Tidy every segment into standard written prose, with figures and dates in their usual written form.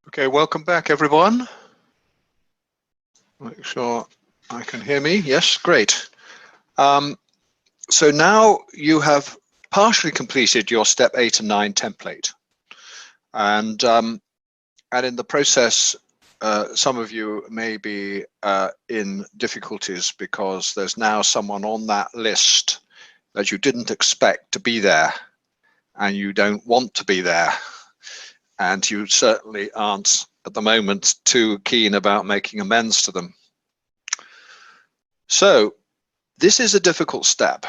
Okay, welcome back, everyone. Make sure I can hear me. Yes, great. So now you have partially completed your step 8 and 9 template, and in the process, some of you may be in difficulties because there's now someone on that list that you didn't expect to be there, and you don't want to be there. And you certainly aren't at the moment too keen about making amends to them. So this is a difficult step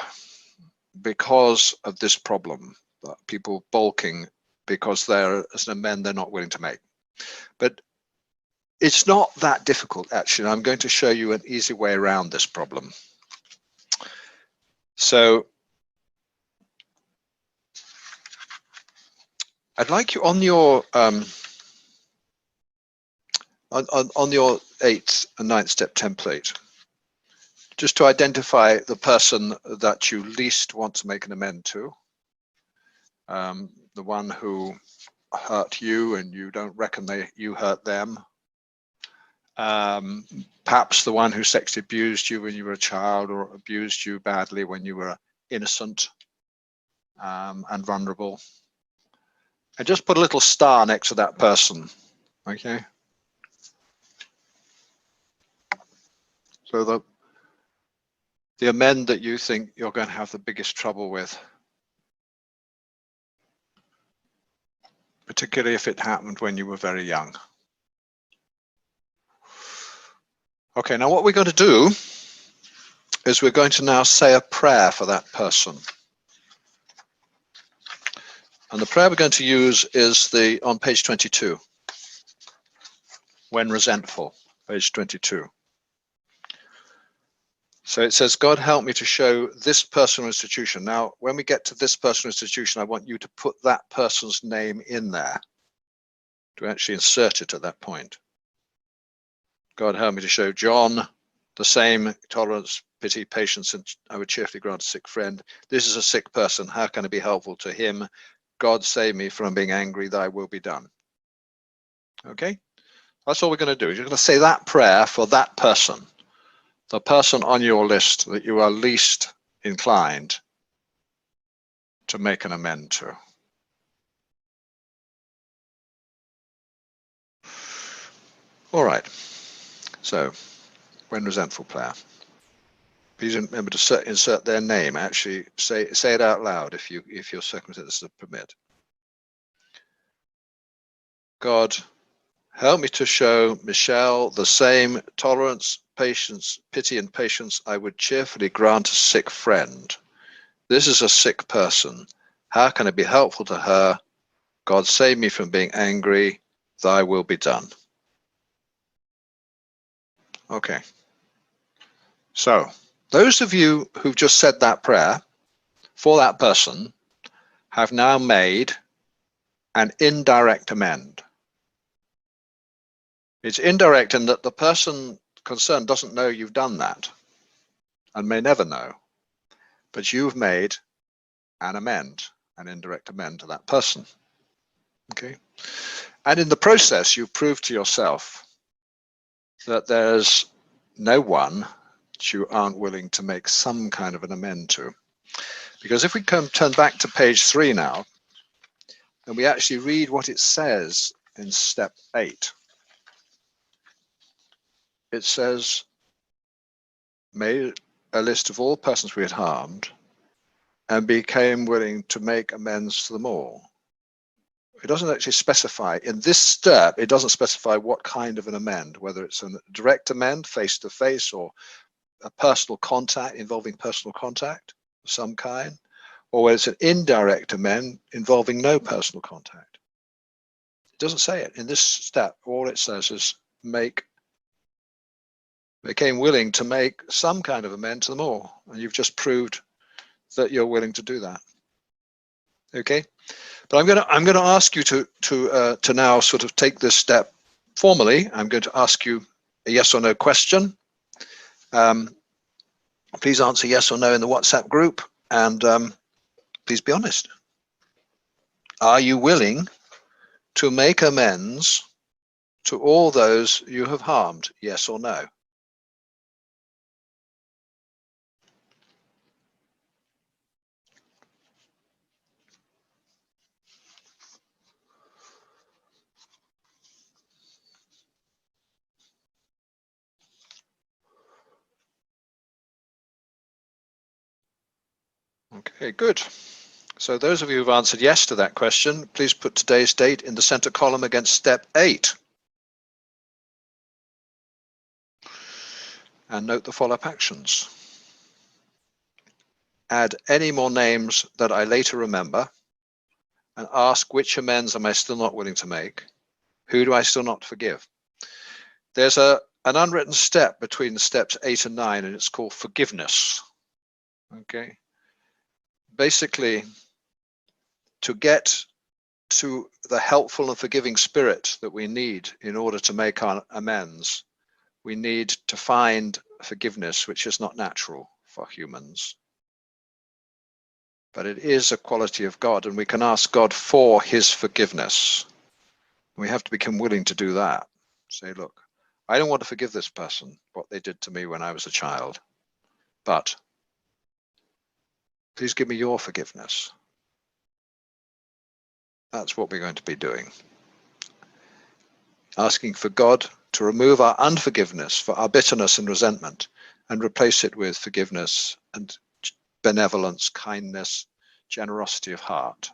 because of this problem, people balking because there is an amend they're not willing to make. But it's not that difficult, actually. I'm going to show you an easy way around this problem. So I'd like you on your on your 8th and 9th step template, just to identify the person that you least want to make an amend to, the one who hurt you and you don't reckon you hurt them, perhaps the one who sexually abused you when you were a child or abused you badly when you were innocent and vulnerable. And just put a little star next to that person, okay? So the amend that you think you're going to have the biggest trouble with, particularly if it happened when you were very young. Okay, now what we're going to do is we're going to now say a prayer for that person. And the prayer we're going to use is on page 22, when resentful, page 22. So it says, God, help me to show this person or institution. Now, when we get to this person or institution, I want you to put that person's name in there, to actually insert it at that point. God, help me to show John the same tolerance, pity, patience, and I would cheerfully grant a sick friend. This is a sick person. How can I be helpful to him? God, save me from being angry, thy will be done. Okay, that's all we're going to do. You're going to say that prayer for that person, the person on your list that you are least inclined to make an amend to. All right, so when resentful prayer. Please remember to insert their name. Actually, say it out loud if your circumstances permit. God, help me to show Michelle the same tolerance, patience, pity, and patience I would cheerfully grant a sick friend. This is a sick person. How can I be helpful to her? God, save me from being angry. Thy will be done. Okay. So those of you who've just said that prayer for that person have now made an indirect amend. It's indirect in that the person concerned doesn't know you've done that and may never know, but you've made an amend, an indirect amend to that person. Okay. And in the process, you've proved to yourself that there's no one that you aren't willing to make some kind of an amend to. Because if we turn back to page 3 now, and we actually read what it says in step 8, it says, made a list of all persons we had harmed and became willing to make amends to them all. It doesn't actually specify, in this step, it doesn't specify what kind of an amend, whether it's a direct amend, face-to-face, or a personal contact, involving personal contact of some kind, or whether it's an indirect amend involving no personal contact. It doesn't say it. In this step, all it says is became willing to make some kind of amend to them all. And you've just proved that you're willing to do that. Okay, but I'm going to ask you to now sort of take this step formally. I'm going to ask you a yes or no question. Please answer yes or no in the WhatsApp group, and please be honest. Are you willing to make amends to all those you have harmed, yes or no? Okay, good. So those of you who've answered yes to that question, please put today's date in the center column against step 8. And note the follow-up actions. Add any more names that I later remember, and ask which amends am I still not willing to make? Who do I still not forgive? There's an unwritten step between steps 8 and 9, and it's called forgiveness. Okay. Basically, to get to the helpful and forgiving spirit that we need in order to make our amends, we need to find forgiveness, which is not natural for humans. But it is a quality of God, and we can ask God for his forgiveness. We have to become willing to do that. Say, look, I don't want to forgive this person, what they did to me when I was a child, but please give me your forgiveness. That's what we're going to be doing. Asking for God to remove our unforgiveness, for our bitterness and resentment, and replace it with forgiveness and benevolence, kindness, generosity of heart.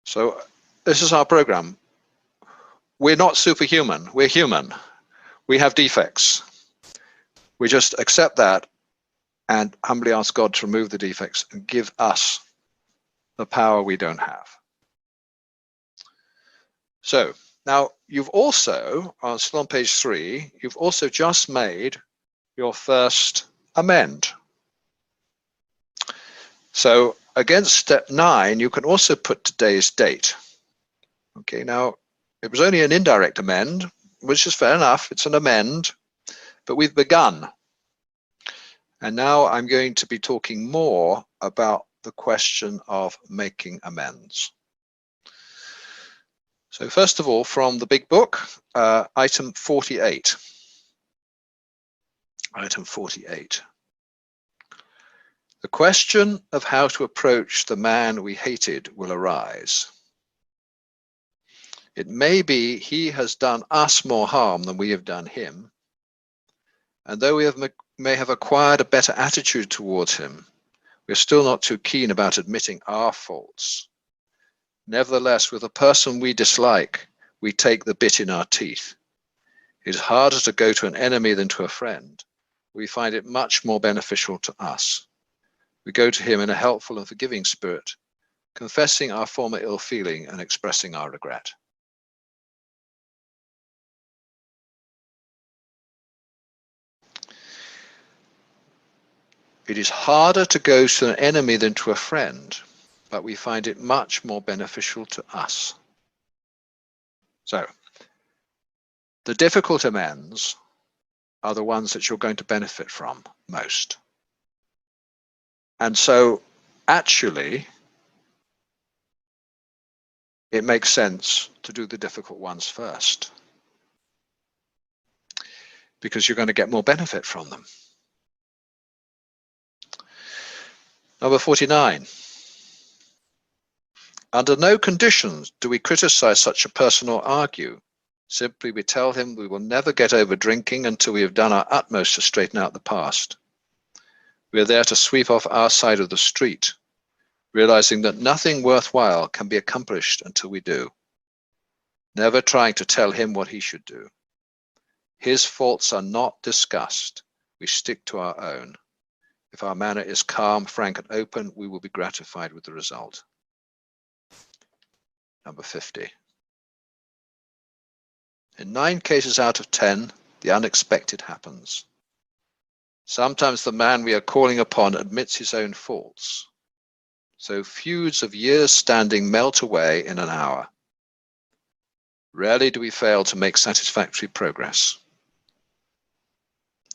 So this is our program. We're not superhuman. We're human. We have defects. We just accept that and humbly ask God to remove the defects and give us the power we don't have. So now you've also, still on page 3, you've also just made your first amend. So against step 9, you can also put today's date. Okay, now it was only an indirect amend, which is fair enough. It's an amend, but we've begun. And now I'm going to be talking more about the question of making amends. So first of all, from the big book, item 48. Item 48. The question of how to approach the man we hated will arise. It may be he has done us more harm than we have done him, and though we may have acquired a better attitude towards him, we're still not too keen about admitting our faults. Nevertheless, with a person we dislike, we take the bit in our teeth. It is harder to go to an enemy than to a friend. We find it much more beneficial to us. We go to him in a helpful and forgiving spirit, confessing our former ill feeling and expressing our regret. It is harder to go to an enemy than to a friend, but we find it much more beneficial to us. So, the difficult amends are the ones that you're going to benefit from most. And so, actually, it makes sense to do the difficult ones first, because you're going to get more benefit from them. Number 49. Under no conditions do we criticize such a person or argue. Simply we tell him we will never get over drinking until we have done our utmost to straighten out the past. We are there to sweep off our side of the street, realizing that nothing worthwhile can be accomplished until we do. Never trying to tell him what he should do. His faults are not discussed. We stick to our own. If our manner is calm, frank, and open, we will be gratified with the result. Number 50. In 9 cases out of 10, the unexpected happens. Sometimes the man we are calling upon admits his own faults. So feuds of years standing melt away in an hour. Rarely do we fail to make satisfactory progress.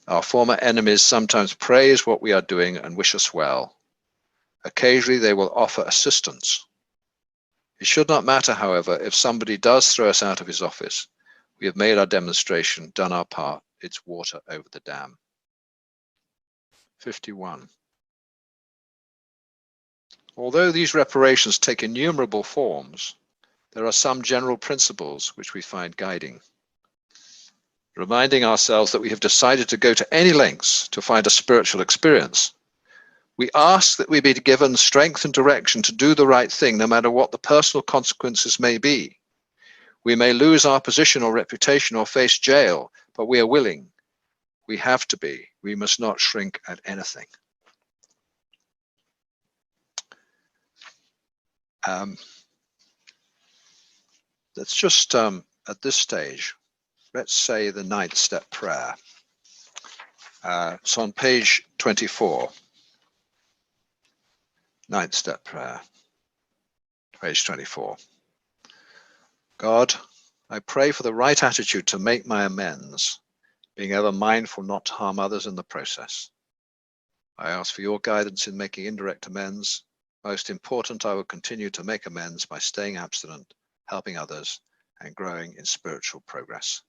Our former enemies sometimes praise what we are doing and wish us well. Occasionally they will offer assistance. It should not matter, however, if somebody does throw us out of his office. We have made our demonstration, done our part. It's water over the dam. 51. Although these reparations take innumerable forms, there are some general principles which we find guiding. Reminding ourselves that we have decided to go to any lengths to find a spiritual experience. We ask that we be given strength and direction to do the right thing, no matter what the personal consequences may be. We may lose our position or reputation or face jail, but we are willing. We have to be. We must not shrink at anything. Let's just, at this stage, let's say the 9th step prayer. It's on page 24. 9th step prayer, page 24. God, I pray for the right attitude to make my amends, being ever mindful not to harm others in the process. I ask for your guidance in making indirect amends. Most important, I will continue to make amends by staying abstinent, helping others, and growing in spiritual progress.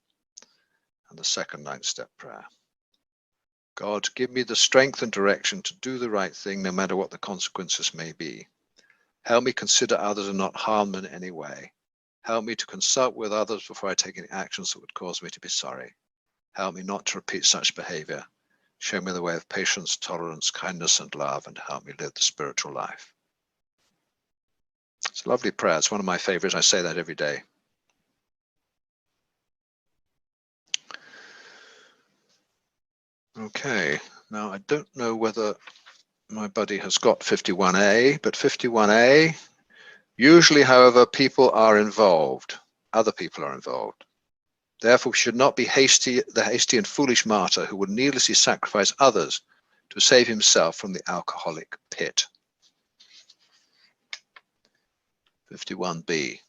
And the second 9th step prayer. God, give me the strength and direction to do the right thing, no matter what the consequences may be. Help me consider others and not harm them in any way. Help me to consult with others before I take any actions that would cause me to be sorry. Help me not to repeat such behavior. Show me the way of patience, tolerance, kindness, and love, and help me live the spiritual life. It's a lovely prayer. It's one of my favorites. I say that every day. Okay, now I don't know whether my buddy has got 51A, but 51A, usually, however, people are involved. Other people are involved. Therefore, we should not be the hasty and foolish martyr who would needlessly sacrifice others to save himself from the alcoholic pit. 51B.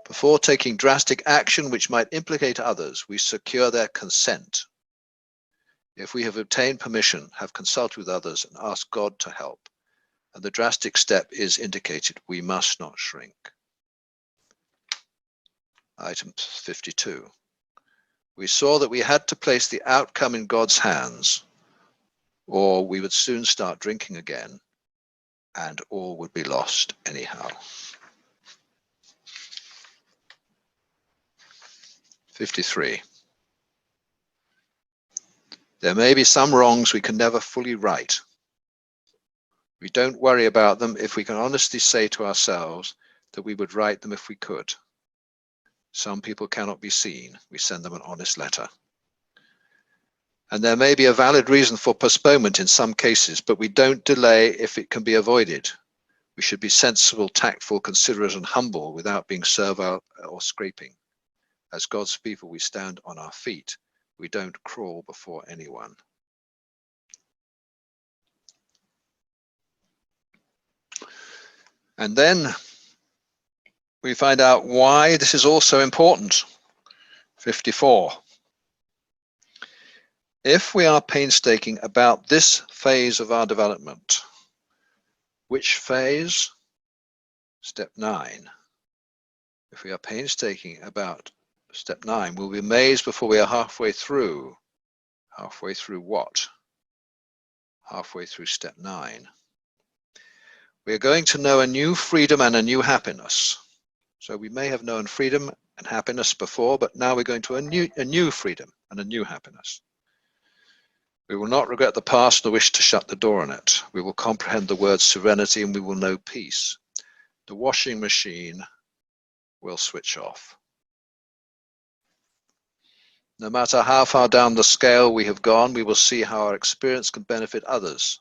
Before taking drastic action which might implicate others, we secure their consent. If we have obtained permission, have consulted with others, and asked God to help, and the drastic step is indicated, we must not shrink. Item 52. We saw that we had to place the outcome in God's hands, or we would soon start drinking again, and all would be lost anyhow. 53. There may be some wrongs we can never fully right. We don't worry about them if we can honestly say to ourselves that we would right them if we could. Some people cannot be seen. We send them an honest letter. And there may be a valid reason for postponement in some cases, but we don't delay if it can be avoided. We should be sensible, tactful, considerate, and humble without being servile or scraping. As God's people, we stand on our feet. We don't crawl before anyone. And then we find out why this is also important. 54. If we are painstaking about this phase of our development, which phase? Step 9. If we are painstaking about step 9, we'll be amazed before we are halfway through. Halfway through what? Halfway through step 9. We are going to know a new freedom and a new happiness. So we may have known freedom and happiness before, but now we're going to a new freedom and a new happiness. We will not regret the past nor wish to shut the door on it. We will comprehend the word serenity and we will know peace. The washing machine will switch off. No matter how far down the scale we have gone, we will see how our experience can benefit others.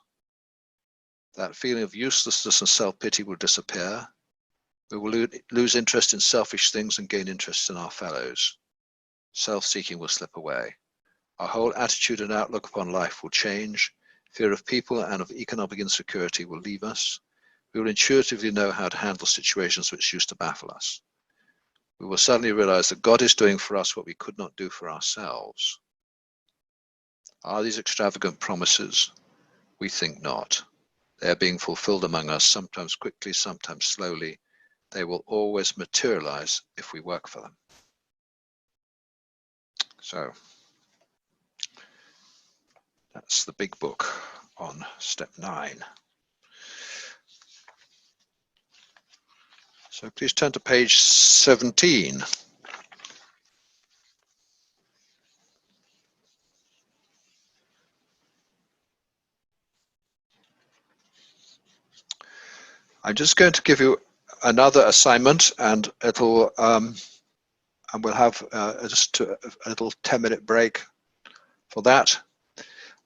That feeling of uselessness and self-pity will disappear. We will lose interest in selfish things and gain interest in our fellows. Self-seeking will slip away. Our whole attitude and outlook upon life will change. Fear of people and of economic insecurity will leave us. We will intuitively know how to handle situations which used to baffle us. We will suddenly realize that God is doing for us what we could not do for ourselves. Are these extravagant promises? We think not. They are being fulfilled among us, sometimes quickly, sometimes slowly, they will always materialize if we work for them. So that's the big book on step 9. So please turn to page 17. I'm just going to give you another assignment, and it'll and we'll have just a little 10-minute break for that.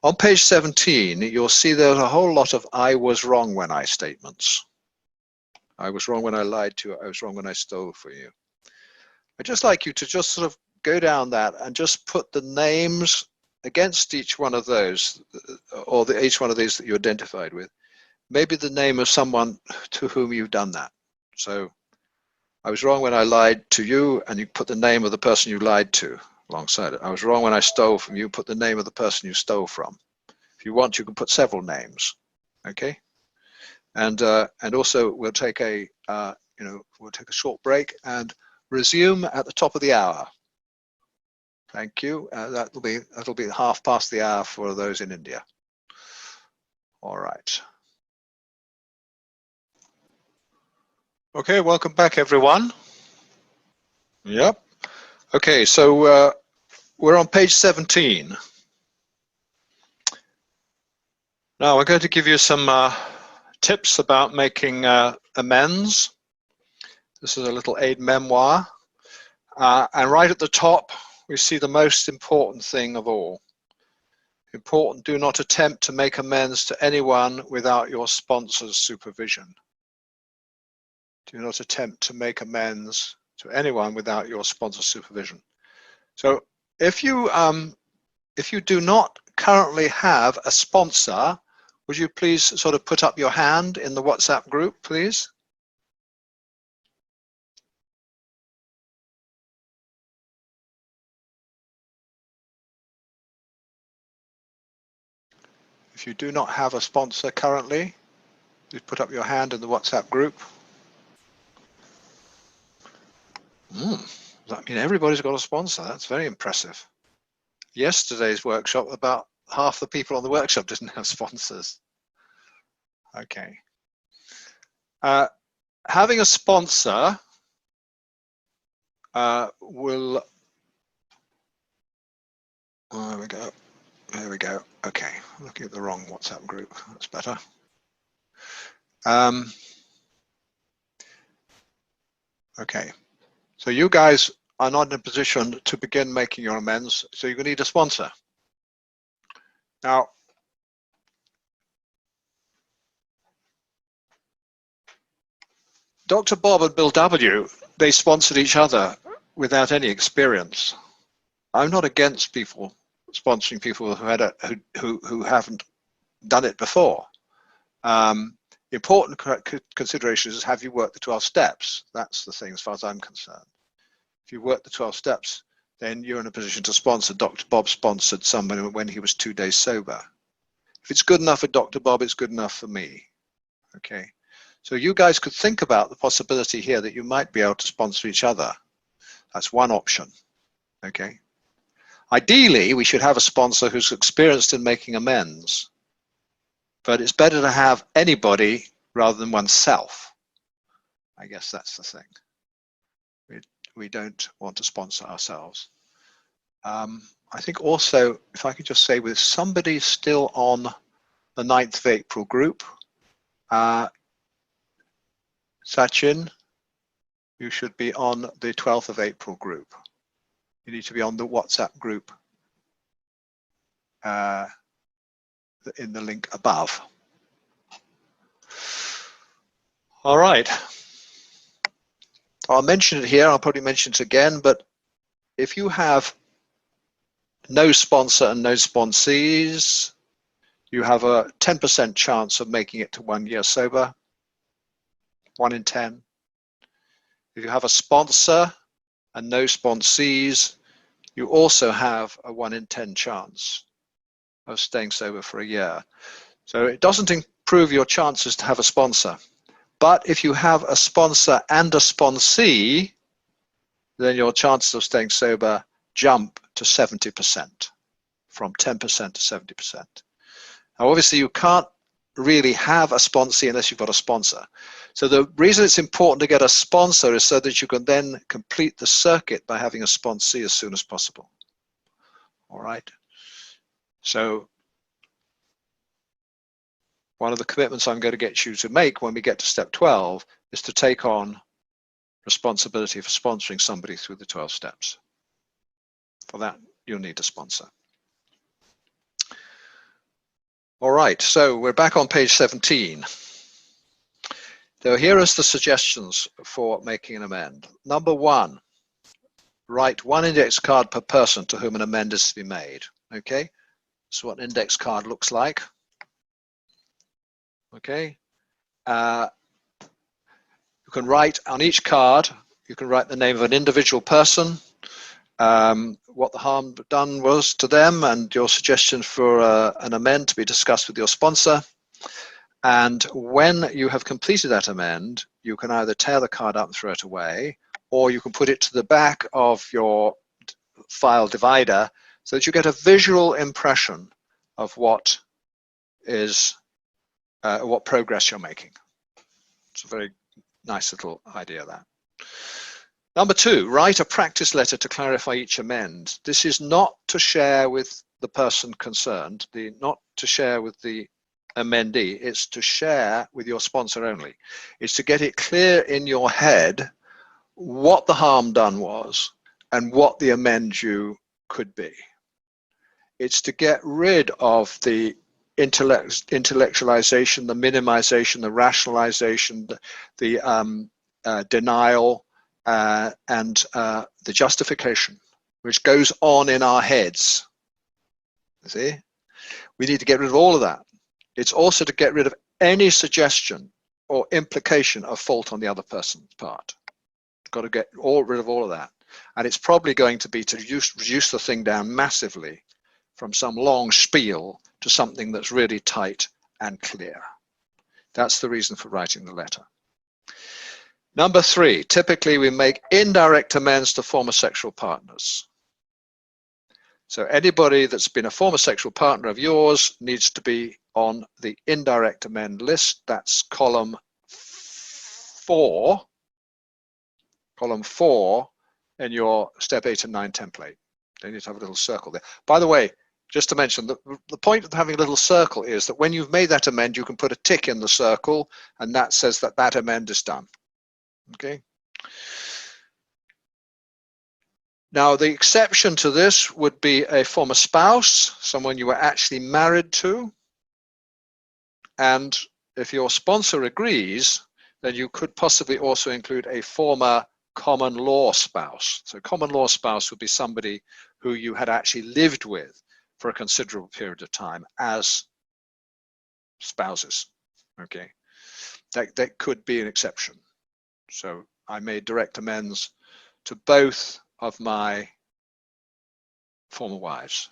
On page 17, you'll see there's a whole lot of "I was wrong when I" statements. I was wrong when I lied to you. I was wrong when I stole for you. I'd just like you to just sort of go down that and just put the names against each one of those, or each one of these that you identified with. Maybe the name of someone to whom you've done that. So I was wrong when I lied to you, and you put the name of the person you lied to alongside it. I was wrong when I stole from you, put the name of the person you stole from. If you want, you can put several names, okay? And also we'll take a we'll take a short break and resume at the top of the hour. Thank you. That'll be 1/2 the hour for those in India. All right. Okay, welcome back, everyone. Yep. Okay, so we're on page 17. Now we're going to give you some tips about making amends. This is a little aid memoir. And right at the top, we see the most important thing of all. Important, do not attempt to make amends to anyone without your sponsor's supervision. Do not attempt to make amends to anyone without your sponsor's supervision. So if you do not currently have a sponsor, would you please sort of put up your hand in the WhatsApp group, please? If you do not have a sponsor currently, please put up your hand in the WhatsApp group. Does that mean everybody's got a sponsor? That's very impressive. Yesterday's workshop, about half the people on the workshop didn't have sponsors. Okay. Having a sponsor will, oh, there we go. There we go. Okay, I'm looking at the wrong WhatsApp group. That's better. Okay, so you guys are not in a position to begin making your amends, so you're going to need a sponsor. Now, Dr. Bob and Bill W., they sponsored each other without any experience. I'm not against people sponsoring people who haven't done it before. Important consideration is, have you worked the 12 steps? That's the thing as far as I'm concerned. If you work the 12 steps, then you're in a position to sponsor. Dr. Bob sponsored somebody when he was 2 days sober. If it's good enough for Dr. Bob, it's good enough for me. Okay, so you guys could think about the possibility here that you might be able to sponsor each other. That's one option. Okay. Ideally, we should have a sponsor who's experienced in making amends, but it's better to have anybody rather than oneself. I guess that's the thing. We don't want to sponsor ourselves. I think also, if I could just say, with somebody still on the 9th of April group, Sachin, you should be on the 12th of April group. You need to be on the WhatsApp group in the link above. All right. I'll mention it here. I'll probably mention it again, but if you have no sponsor and no sponsees, you have a 10% chance of making it to 1 year sober, 1 in 10. If you have a sponsor and no sponsees, you also have a 1 in 10 chance of staying sober for a year. So it doesn't improve your chances to have a sponsor, But if you have a sponsor and a sponsee, then your chances of staying sober jump to 70%, from 10% to 70%. Now, obviously, you can't really have a sponsee unless you've got a sponsor. So the reason it's important to get a sponsor is so that you can then complete the circuit by having a sponsee as soon as possible. All right. So one of the commitments I'm going to get you to make when we get to step 12 is to take on responsibility for sponsoring somebody through the 12 steps. For that, you'll need a sponsor. All right, so we're back on page 17. So here are the suggestions for making an amend. Number 1, write 1 index card per person to whom an amend is to be made. Okay, so what an index card looks like. Okay, you can write on each card, you can write the name of an individual person, what the harm done was to them, and your suggestion for an amend to be discussed with your sponsor. And when you have completed that amend, you can either tear the card up and throw it away, or you can put it to the back of your file divider so that you get a visual impression of what is what progress you're making. It's a very nice little idea, that. Number 2, write a practice letter to clarify each amend. This is not to share with the person concerned, not to share with the amendee, it's to share with your sponsor only. It's to get it clear in your head what the harm done was and what the amend you could be. It's to get rid of the intellectualization, the minimization, the rationalization, the denial, and the justification, which goes on in our heads. You see? We need to get rid of all of that. It's also to get rid of any suggestion or implication of fault on the other person's part. Got to get rid of all of that. And it's probably going to be to reduce the thing down massively from some long spiel to something that's really tight and clear. That's the reason for writing the letter. Number 3, typically we make indirect amends to former sexual partners. So anybody that's been a former sexual partner of yours needs to be on the indirect amend list. That's column 4 in your step 8 and 9 template. They need to have a little circle there. By the way, just to mention, the point of having a little circle is that when you've made that amend, you can put a tick in the circle, and that says that that amend is done. Okay. Now, the exception to this would be a former spouse, someone you were actually married to. And if your sponsor agrees, then you could possibly also include a former common law spouse. So common law spouse would be somebody who you had actually lived with for a considerable period of time as spouses. Okay, that could be an exception. So I made direct amends to both of my former wives.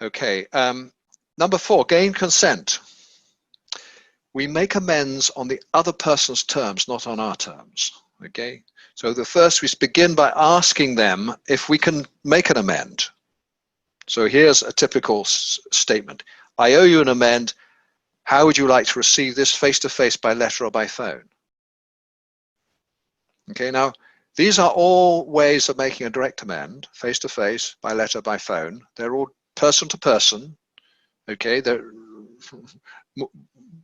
Okay, number 4, gain consent. We make amends on the other person's terms, not on our terms. Okay, so the first, we begin by asking them if we can make an amend. So here's a typical statement. I owe you an amend. How would you like to receive this, face-to-face, by letter, or by phone? Okay, now these are all ways of making a direct amend, face-to-face, by letter, by phone. They're all person to person. Okay,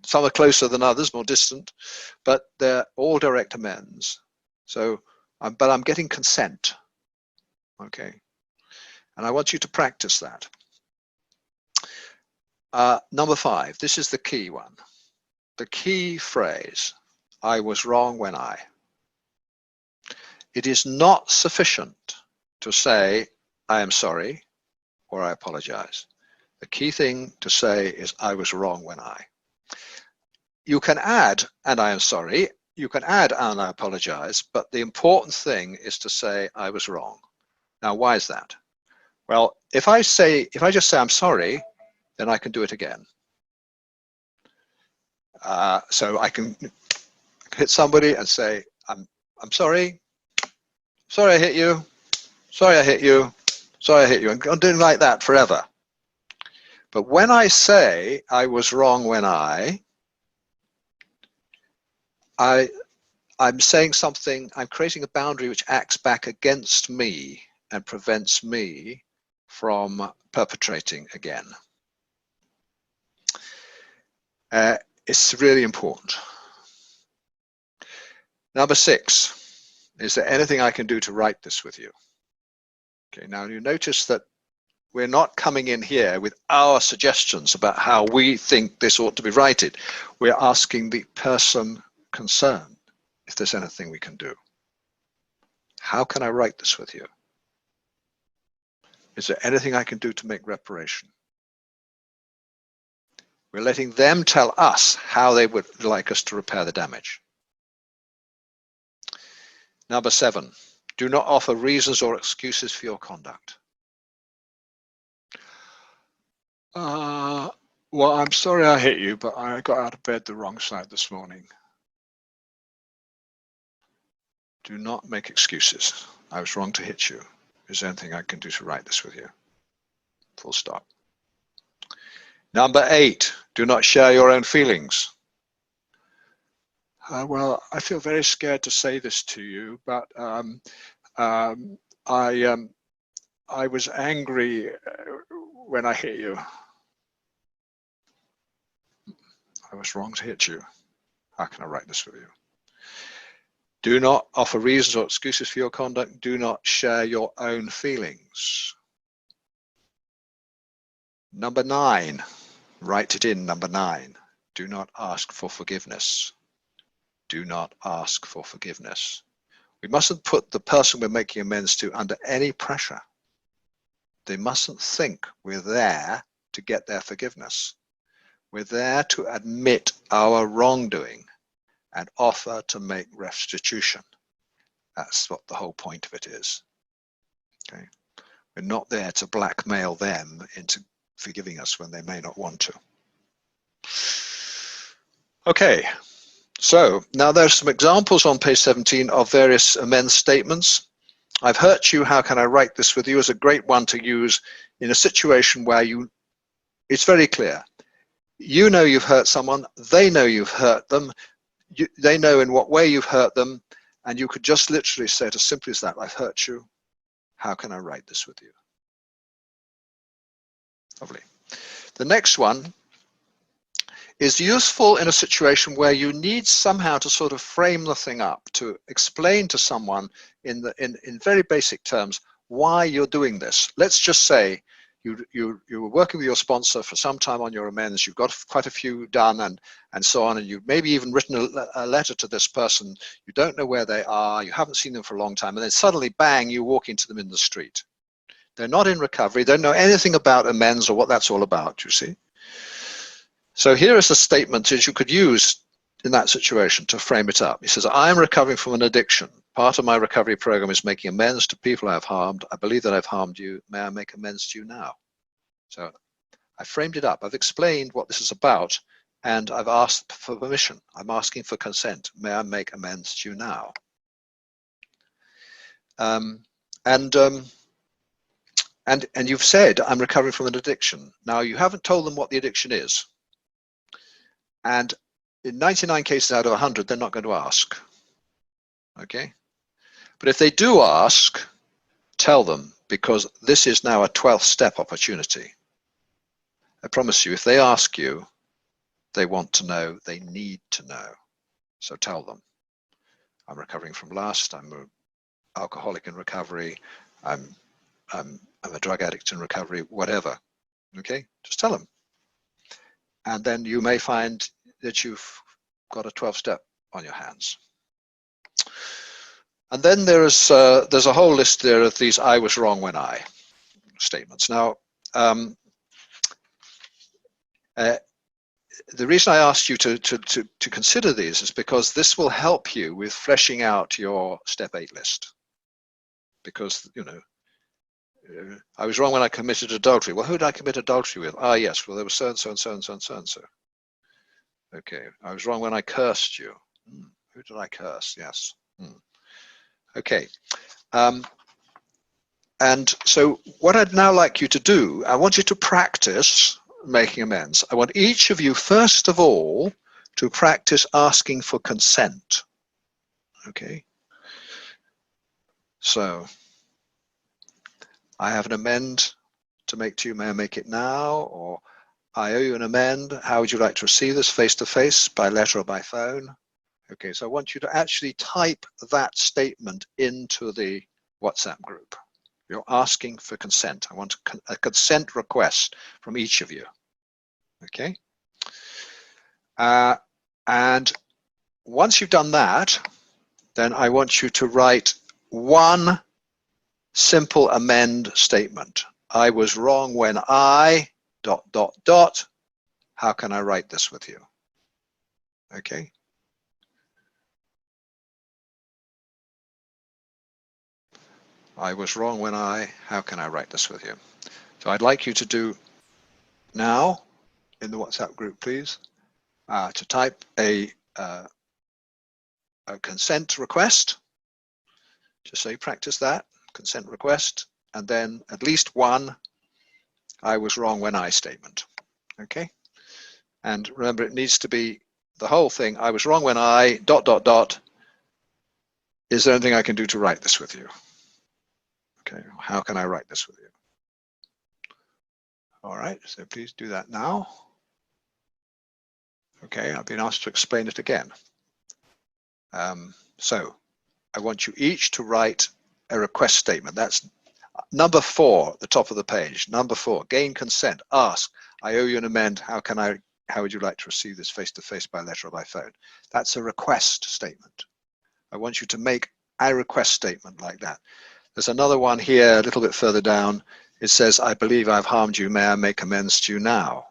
some are closer than others, more distant, but they're all direct amends. So, but I'm getting consent. Okay, and I want you to practice that. Number 5, this is the key one. The key phrase, I was wrong when I. It is not sufficient to say, I am sorry, or I apologize. The key thing to say is, I was wrong when I. You can add, and I am sorry. You can add, and I apologize. But the important thing is to say, I was wrong. Now, why is that? Well, if I just say I'm sorry, then I can do it again. So I can hit somebody and say, I'm sorry. Sorry I hit you. Sorry I hit you. Sorry I hit you. I'm doing like that forever. But when I say I was wrong when I'm saying something, I'm creating a boundary which acts back against me and prevents me from perpetrating again. It's really important. Number 6, is there anything I can do to right this with you? Okay, now you notice that we're not coming in here with our suggestions about how we think this ought to be righted. We're asking the person concerned if there's anything we can do. How can I right this with you? Is there anything I can do to make reparation? We're letting them tell us how they would like us to repair the damage. Number 7, do not offer reasons or excuses for your conduct. Well, I'm sorry I hit you, but I got out of bed the wrong side this morning. Do not make excuses. I was wrong to hit you. Is there anything I can do to right this with you? Full stop. Number 8, do not share your own feelings. Well, I feel very scared to say this to you, but I was angry when I hit you. I was wrong to hit you. How can I right this with you? Do not offer reasons or excuses for your conduct. Do not share your own feelings. Number 9, write it in, number 9. Do not ask for forgiveness. Do not ask for forgiveness. We mustn't put the person we're making amends to under any pressure. They mustn't think we're there to get their forgiveness. We're there to admit our wrongdoing and offer to make restitution. That's what the whole point of it is. Okay? We're not there to blackmail them into forgiving us when they may not want to. Okay, so now there's some examples on page 17 of various amends statements. I've hurt you, how can I right this with you? Is a great one to use in a situation where it's very clear. You know you've hurt someone, they know you've hurt them, they know in what way you've hurt them, and you could just literally say it as simply as that, I've hurt you, how can I right this with you? Lovely. The next one is useful in a situation where you need somehow to sort of frame the thing up, to explain to someone in very basic terms why you're doing this. Let's just say you were working with your sponsor for some time on your amends, you've got quite a few done and so on, and you've maybe even written a letter to this person, you don't know where they are, you haven't seen them for a long time, and then suddenly, bang, you walk into them in the street. They're not in recovery, they don't know anything about amends or what that's all about, you see. So here is a statement that you could use in that situation to frame it up. He says, I am recovering from an addiction. Part of my recovery program is making amends to people I have harmed. I believe that I've harmed you. May I make amends to you now? So I framed it up. I've explained what this is about, and I've asked for permission. I'm asking for consent. May I make amends to you now? And you've said, I'm recovering from an addiction. Now, you haven't told them what the addiction is. And in 99 cases out of 100, they're not going to ask. Okay? But if they do ask, tell them, because this is now a 12th step opportunity. I promise you, if they ask you, they want to know, they need to know. So tell them, I'm recovering from lust, I'm an alcoholic in recovery, I'm a drug addict in recovery, whatever. Okay? Just tell them. And then you may find that you've got a 12th step on your hands. And then there's a whole list there of these I was wrong when I statements. Now, the reason I asked you to consider these is because this will help you with fleshing out your step 8 list. Because, you know, I was wrong when I committed adultery. Well, who did I commit adultery with? Ah, yes, well, there was so-and-so and so-and-so and so-and-so. Okay, I was wrong when I cursed you. Who did I curse? Yes. Okay. And so what I'd now like you to do, I want you to practice making amends. I want each of you, first of all, to practice asking for consent. Okay. So I have an amend to make to you. May I make it now? Or I owe you an amend. How would you like to receive this, face-to-face, by letter or by phone? Okay, so I want you to actually type that statement into the WhatsApp group. You're asking for consent. I want a consent request from each of you. Okay? And once you've done that, then I want you to write one simple amend statement. I was wrong when I ... How can I write this with you? Okay. I was wrong when I... How can I write this with you? So I'd like you to do now in the WhatsApp group, please, to type a consent request. Just so you practice that, consent request, and then at least one I was wrong when I statement. Okay? And remember, it needs to be the whole thing. I was wrong when I ... Is there anything I can do to write this with you? Okay, how can I write this with you? All right, so please do that now. Okay, I've been asked to explain it again. So I want you each to write a request statement. That's number 4 at the top of the page. Number 4, gain consent, ask, I owe you an amend, how would you like to receive this face-to-face, by letter or by phone? That's a request statement. I want you to make a request statement like that. There's another one here a little bit further down. It says, I believe I've harmed you, may I make amends to you now?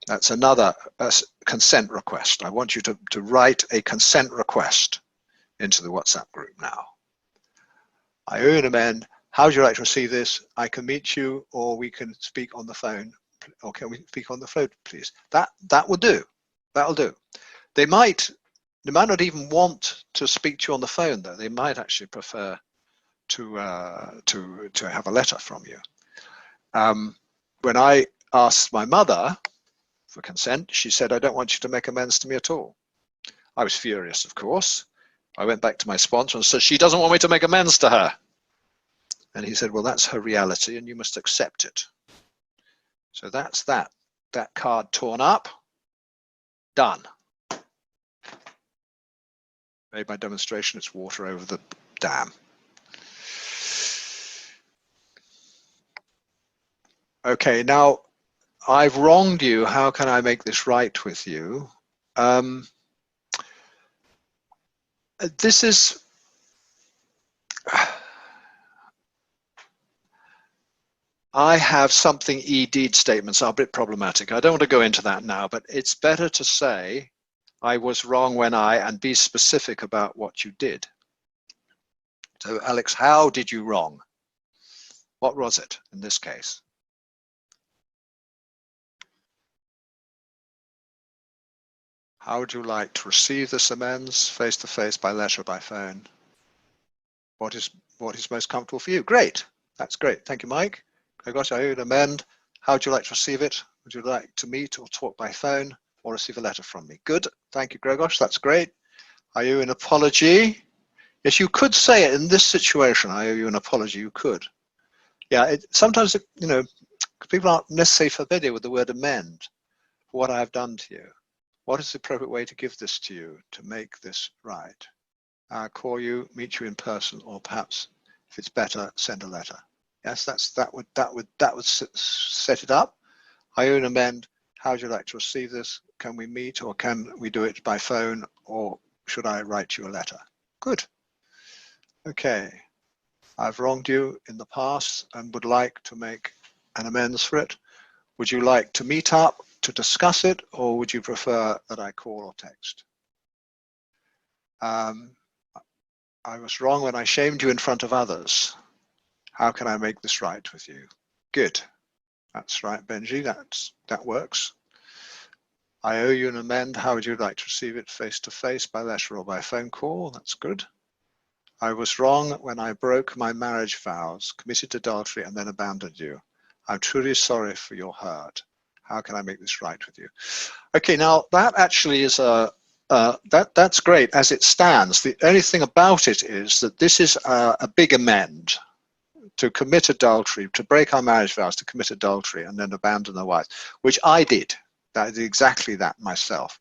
That's another consent request. I want you to write a consent request into the WhatsApp group now. I owe you an amend. How would you like to receive this? I can meet you, or we can speak on the phone. Or can we speak on the phone, please? That will do. That'll do. They might not even want to speak to you on the phone, though. They might actually prefer to have a letter from you. When I asked my mother for consent, she said, I don't want you to make amends to me at all. I was furious, of course. I went back to my sponsor and said, she doesn't want me to make amends to her. And he said, well, that's her reality and you must accept it. So that's that card torn up, done. Made my demonstration, it's water over the dam. Okay, now I've wronged you. How can I make this right with you? This is... I have something e-deed statements are a bit problematic. I don't want to go into that now, but it's better to say I was wrong when and be specific about what you did. So Alex, how did you wrong? What was it in this case? How would you like to receive this amends, face-to-face, by letter, or by phone? What is most comfortable for you? Great, that's great. Thank you, Mike. Gregos, I owe you an amend. How would you like to receive it? Would you like to meet or talk by phone or receive a letter from me? Good, thank you, Gregos, that's great. I owe you an apology. Yes, you could say it in this situation. I owe you an apology, you could. Yeah, sometimes, you know, people aren't necessarily familiar with the word amend, for what I have done to you. What is the appropriate way to give this to you, to make this right? Call you, meet you in person, or perhaps, if it's better, send a letter. Yes, that would set it up. I owe an amend. How would you like to receive this? Can we meet, or can we do it by phone, or should I write you a letter? Good. Okay. I've wronged you in the past and would like to make an amends for it. Would you like to meet up to discuss it, or would you prefer that I call or text? I was wrong when I shamed you in front of others. How can I make this right with you? Good. That's right, Benji. That works. I owe you an amend. How would you like to receive it? Face to face, by letter, or by phone call? That's good. I was wrong when I broke my marriage vows, committed adultery, and then abandoned you. I'm truly sorry for your hurt. How can I make this right with you? Okay, now that actually is that's great as it stands. The only thing about it is that this is a big amend. To commit adultery, to break our marriage vows, to commit adultery, and then abandon the wife, which I did. That is exactly that myself.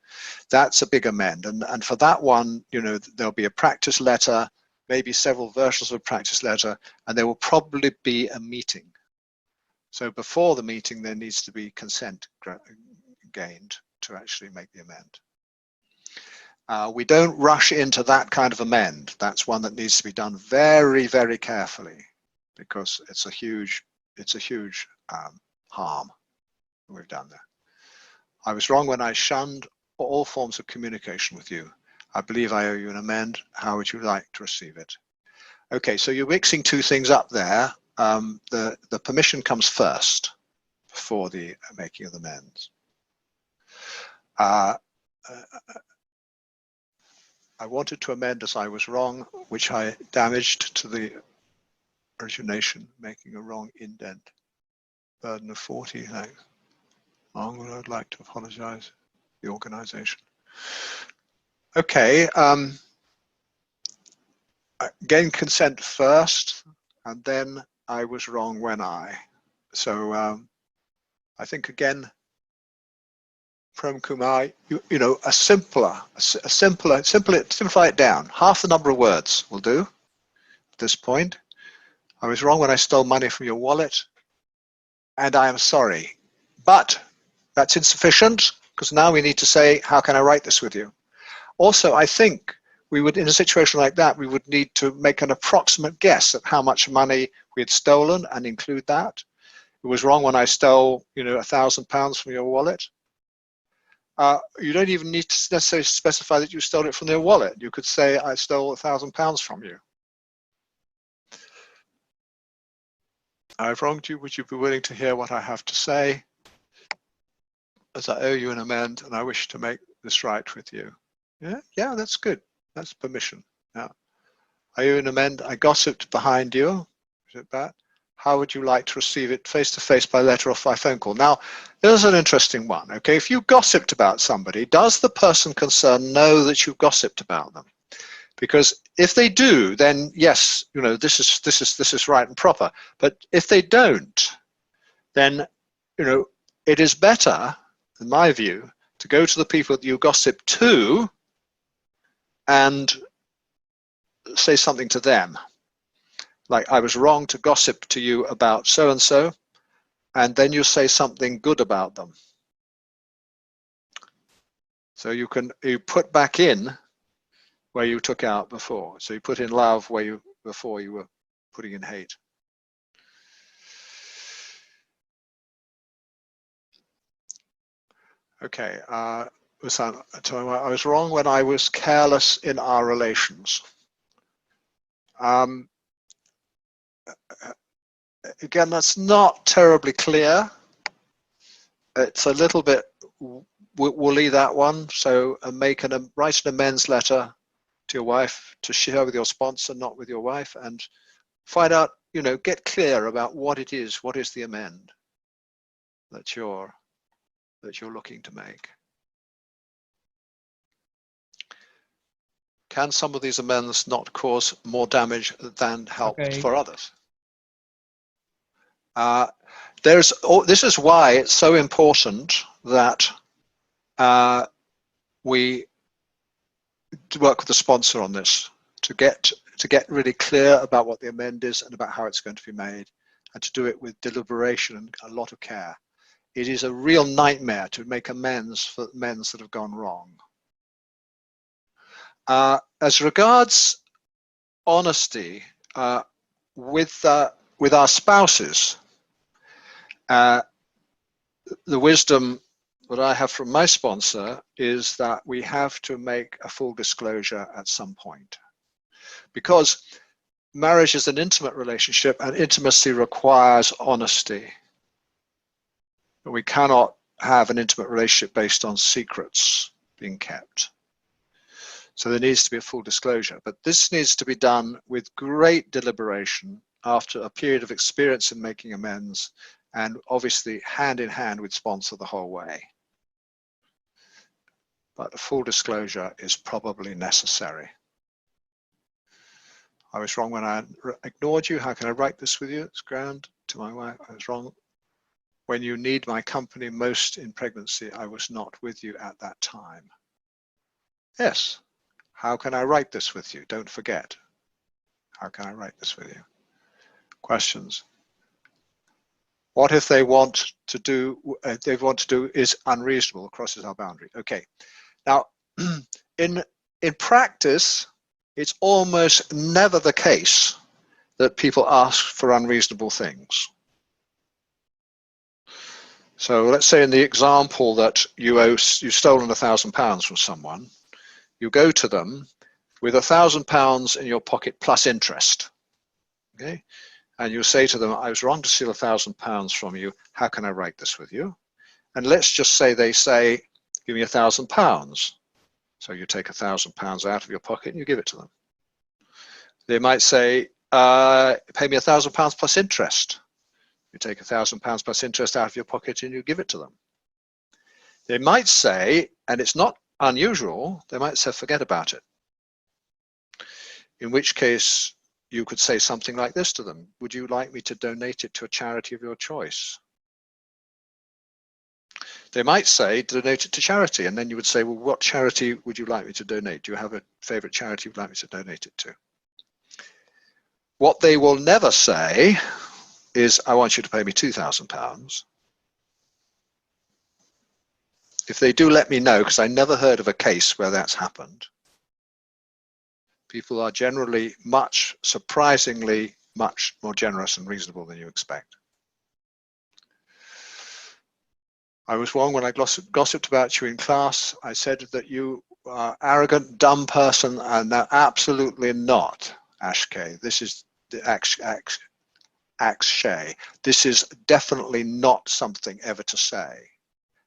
That's a big amend, and for that one, you know, there'll be a practice letter, maybe several versions of a practice letter, and there will probably be a meeting. So before the meeting, there needs to be consent gained to actually make the amend. We don't rush into that kind of amend. That's one that needs to be done very, very carefully, because it's a huge harm we've done there. I was wrong when I shunned all forms of communication with you. I believe I owe you an amend. How would you like to receive it? Okay, so you're mixing two things up there. The permission comes first before the making of the amends. I wanted to amend as I was wrong, which I damaged to the origination, making a wrong indent. Burden of 40, thanks. I'd like to apologize the organization. Okay, gain consent first, and then I was wrong when I. So I think again, Prem Kumar, you know, simplify it down. Half the number of words will do at this point. I was wrong when I stole money from your wallet, and I am sorry. But that's insufficient, because now we need to say, how can I write this with you? Also, I think we would, in a situation like that, we would need to make an approximate guess at how much money we had stolen and include that. It was wrong when I stole, you know, £1,000 from your wallet. You don't even need to necessarily specify that you stole it from their wallet. You could say, I stole £1,000 from you. I've wronged you. Would you be willing to hear what I have to say? As I owe you an amend, and I wish to make this right with you. Yeah, that's good. That's permission. Now, I owe you an amend. I gossiped behind you. Is it that? How would you like to receive it? Face to face, by letter, or by phone call? Now, there's an interesting one. Okay, if you gossiped about somebody, does the person concerned know that you've gossiped about them? Because if they do, then yes, you know, this is right and proper. But if they don't, then, you know, it is better, in my view, to go to the people that you gossip to and say something to them. Like, I was wrong to gossip to you about so-and-so, and then you say something good about them. So you put back in where you took out before. So you put in love where before you were putting in hate. Okay, I was wrong when I was careless in our relations. Again, that's not terribly clear. It's a little bit woolly, that one. So write an amends letter to your wife to share with your sponsor, not with your wife, and find out, you know, get clear about what it is. What is the amend that you're looking to make? Can some of these amends not cause more damage than help for others? This is why it's so important that we work with the sponsor on this, to get really clear about what the amend is and about how it's going to be made, and to do it with deliberation and a lot of care. It is a real nightmare to make amends for amends that have gone wrong. As regards honesty with our spouses, the wisdom that I have from my sponsor is that we have to make a full disclosure at some point, because marriage is an intimate relationship and intimacy requires honesty. We cannot have an intimate relationship based on secrets being kept. So there needs to be a full disclosure, but this needs to be done with great deliberation after a period of experience in making amends, and obviously hand in hand with sponsor the whole way. But a full disclosure is probably necessary. I was wrong when I ignored you. How can I write this with you? It's grand. To my wife, I was wrong. When you need my company most in pregnancy, I was not with you at that time. Yes. How can I write this with you? Don't forget. How can I write this with you? Questions. What if they want to do is unreasonable, crosses our boundary? Okay. Now, in practice, it's almost never the case that people ask for unreasonable things. So let's say in the example that you've stolen £1,000 from someone, you go to them with £1,000 in your pocket plus interest, okay? And you say to them, I was wrong to steal £1,000 from you. How can I write this with you? And let's just say they say, give me £1,000. So you take £1,000 out of your pocket and you give it to them. They might say, pay me £1,000 plus interest. You take £1,000 plus interest out of your pocket and you give it to them. They might say, and it's not unusual, they might say, forget about it. In which case, you could say something like this to them. Would you like me to donate it to a charity of your choice? They might say, donate it to charity. And then you would say, well, what charity would you like me to donate? Do you have a favorite charity you'd like me to donate it to? What they will never say is, I want you to pay me £2,000. If they do, let me know, because I never heard of a case where that's happened. People are generally surprisingly much more generous and reasonable than you expect. I was wrong when I gossiped about you in class. I said that you are arrogant, dumb person, and no, absolutely not, Ashkay. This is the Akshay. This is definitely not something ever to say,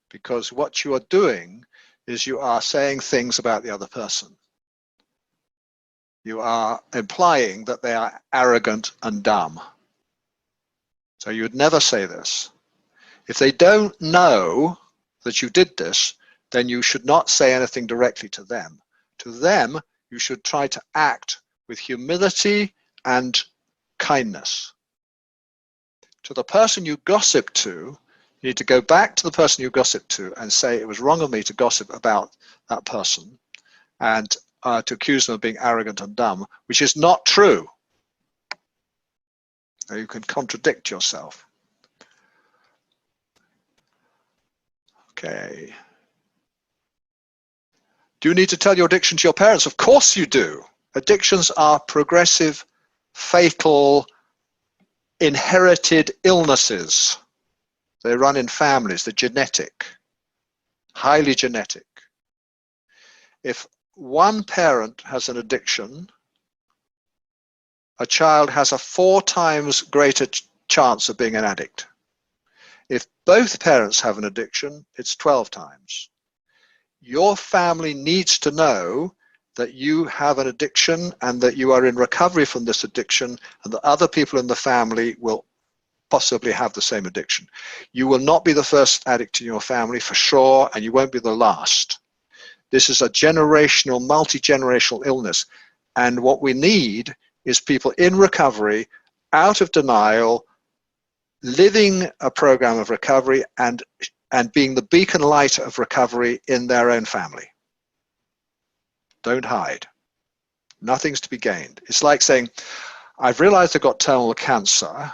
because what you are doing is you are saying things about the other person. You are implying that they are arrogant and dumb. So you would never say this. If they don't know that you did this, then you should not say anything directly to them. To them, you should try to act with humility and kindness. To the person you gossip to, you need to go back to the person you gossip to and say, it was wrong of me to gossip about that person, and to accuse them of being arrogant and dumb, which is not true. Now you can contradict yourself. Okay. Do you need to tell your addiction to your parents? Of course you do. Addictions are progressive, fatal, inherited illnesses. They run in families. They're genetic, highly genetic. If one parent has an addiction, a child has a 4 times greater chance of being an addict. If both parents have an addiction, it's 12 times. Your family needs to know that you have an addiction and that you are in recovery from this addiction, and that other people in the family will possibly have the same addiction. You will not be the first addict in your family for sure, and you won't be the last. This is a generational, multi-generational illness. And what we need is people in recovery, out of denial, living a program of recovery and being the beacon light of recovery in their own family. Don't hide. Nothing's to be gained. It's like saying, I've realized I've got terminal cancer.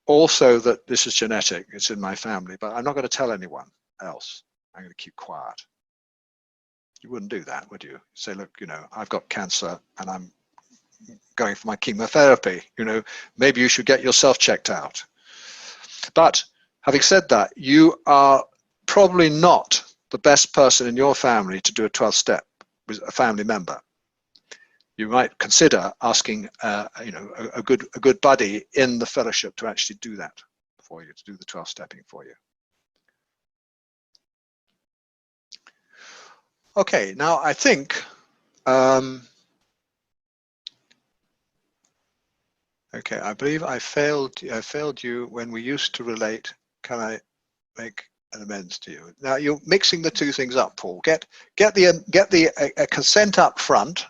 Also that this is genetic, it's in my family, but I'm not going to tell anyone else. I'm going to keep quiet. You wouldn't do that, would you? Say, look, you know, I've got cancer and I'm going for my chemotherapy. You know, maybe you should get yourself checked out. But having said that, you are probably not the best person in your family to do a 12 step with a family member. You might consider asking, you know, a good buddy in the fellowship to actually do that for you, to do the 12-stepping for you. Okay, now I think, okay, I believe I failed you when we used to relate, can I make an amends to you? Now you're mixing the two things up, Paul. Get the consent up front,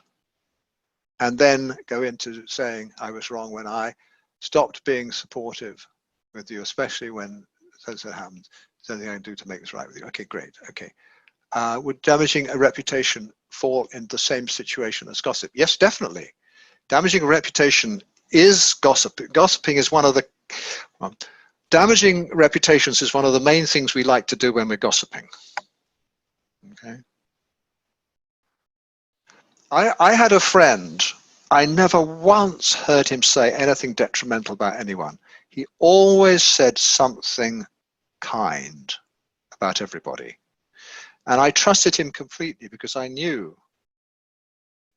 and then go into saying I was wrong when I stopped being supportive with you, especially when so happens. Is there anything I can do to make this right with you? Okay, great. Okay. Would damaging a reputation fall in the same situation as gossip? Yes, definitely. Damaging a reputation is gossip. Gossiping is one of the damaging reputations is one of the main things we like to do when we're gossiping. Okay. I had a friend. I never once heard him say anything detrimental about anyone. He always said something kind about everybody. And I trusted him completely because I knew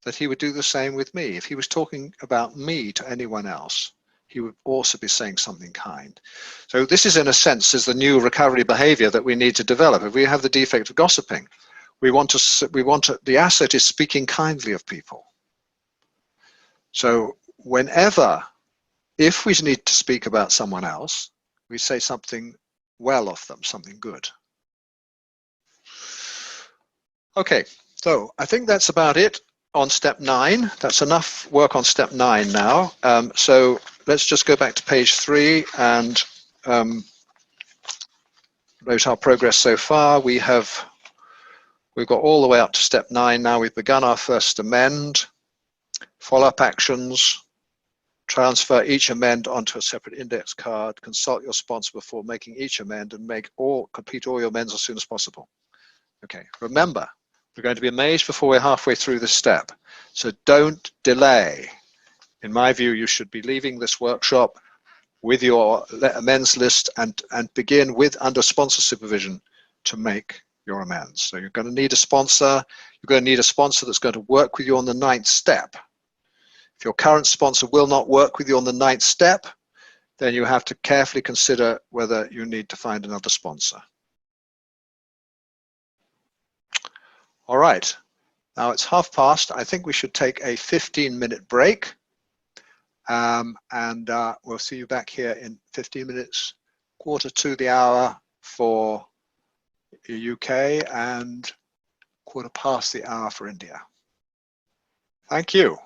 that he would do the same with me. If he was talking about me to anyone else, he would also be saying something kind. So this is, in a sense, is the new recovery behavior that we need to develop. If we have the defect of gossiping, the asset is speaking kindly of people. So if we need to speak about someone else, we say something well of them, something good. Okay, so I think that's about it on step 9. That's enough work on step 9 now. So let's just go back to page 3 and note our progress so far. We've got all the way up to step 9 now. We've begun our first amend, follow-up actions, transfer each amend onto a separate index card, consult your sponsor before making each amend, and complete all your amends as soon as possible. Okay, remember, we're going to be amazed before we're halfway through this step. So don't delay. In my view, you should be leaving this workshop with your amends list and begin under sponsor supervision to make your amends. So you're going to need a sponsor. You're going to need a sponsor that's going to work with you on the 9th step. If your current sponsor will not work with you on the 9th step, then you have to carefully consider whether you need to find another sponsor. All right, now it's past. I think we should take a 15-minute break, and we'll see you back here in 15 minutes, 1/4 the hour for the UK and 1/4 past the hour for India. Thank you.